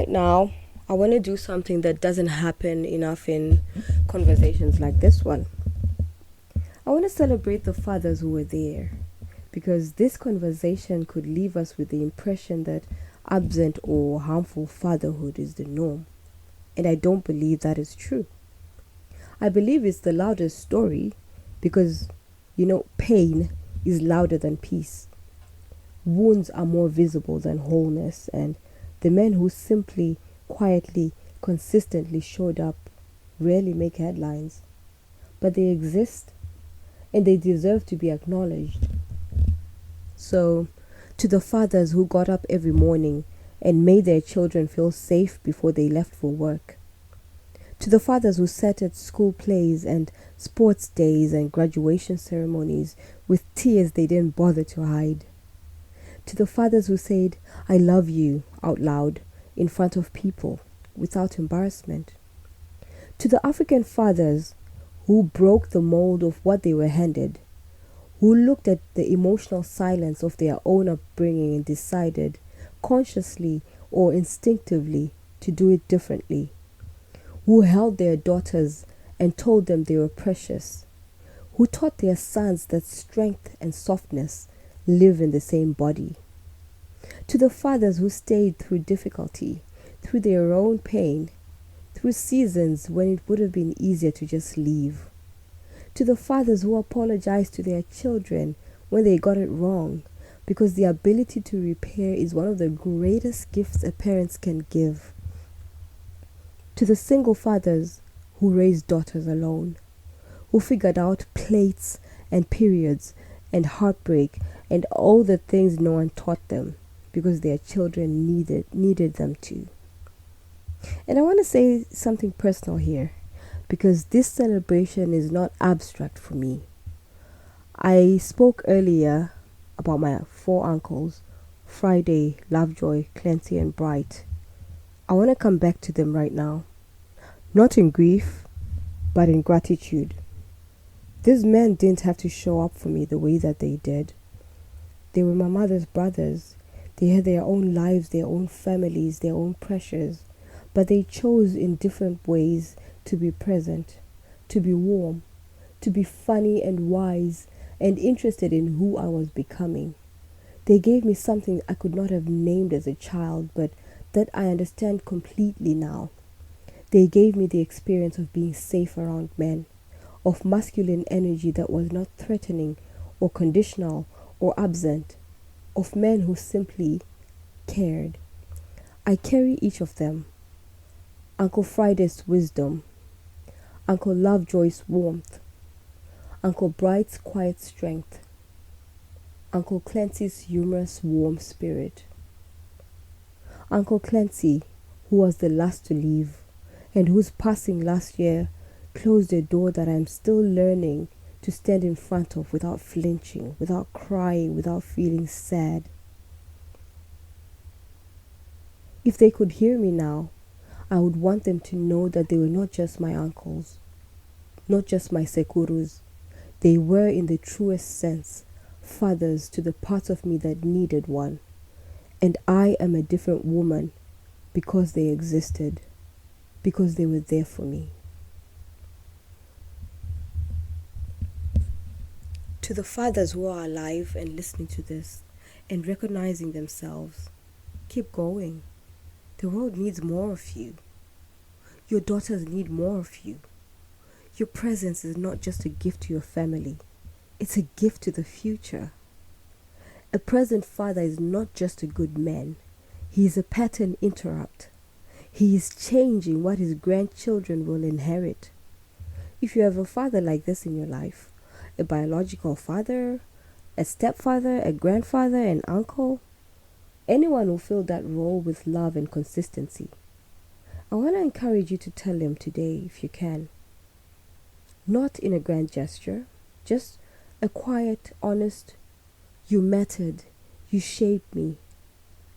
right now, I want to do something that doesn't happen enough in conversations like this one. I want to celebrate the fathers who were there because this conversation could leave us with the impression that absent or harmful fatherhood is the norm. And I don't believe that is true. I believe it's the loudest story because, pain is louder than peace. Wounds are more visible than wholeness, and the men who simply, quietly, consistently showed up rarely make headlines. But they exist and they deserve to be acknowledged. So, to the fathers who got up every morning and made their children feel safe before they left for work, to the fathers who sat at school plays and sports days and graduation ceremonies with tears they didn't bother to hide, to the fathers who said, "I love you" out loud in front of people without embarrassment, to the African fathers who broke the mold of what they were handed, who looked at the emotional silence of their own upbringing and decided, consciously or instinctively, to do it differently, who held their daughters and told them they were precious, who taught their sons that strength and softness live in the same body, to the fathers who stayed through difficulty, through their own pain, through seasons when it would have been easier to just leave, to the fathers who apologized to their children when they got it wrong, because the ability to repair is one of the greatest gifts a parent can give, to the single fathers who raised daughters alone, who figured out plates and periods and heartbreak and all the things no one taught them because their children needed them to. And I want to say something personal here because this celebration is not abstract for me. I spoke earlier about my four uncles, Friday, Lovejoy, Clancy, and Bright. I want to come back to them right now. Not in grief, but in gratitude. These men didn't have to show up for me the way that they did. They were my mother's brothers. They had their own lives, their own families, their own pressures, but they chose in different ways to be present, to be warm, to be funny and wise and interested in who I was becoming. They gave me something I could not have named as a child, but that I understand completely now. They gave me the experience of being safe around men, of masculine energy that was not threatening or conditional or absent, of men who simply cared. I carry each of them. Uncle Friday's wisdom, Uncle Lovejoy's warmth, Uncle Bright's quiet strength, Uncle Clancy's humorous warm spirit. Uncle Clancy, who was the last to leave, and whose passing last year closed a door that I am still learning to stand in front of without flinching, without crying, without feeling sad. If they could hear me now, I would want them to know that they were not just my uncles, not just my sekurus. They were, in the truest sense, fathers to the parts of me that needed one. And I am a different woman because they existed, because they were there for me. To the fathers who are alive and listening to this and recognizing themselves, keep going. The world needs more of you. Your daughters need more of you. Your presence is not just a gift to your family, it's a gift to the future. A present father is not just a good man, he is a pattern interrupt. He is changing what his grandchildren will inherit. If you have a father like this in your life, a biological father, a stepfather, a grandfather, an uncle, anyone will fill that role with love and consistency. I want to encourage you to tell him today, if you can. Not in a grand gesture, just a quiet, honest, "You mattered, you shaped me,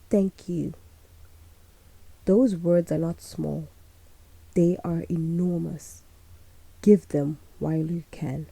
thank you." Those words are not small, they are enormous. Give them while you can.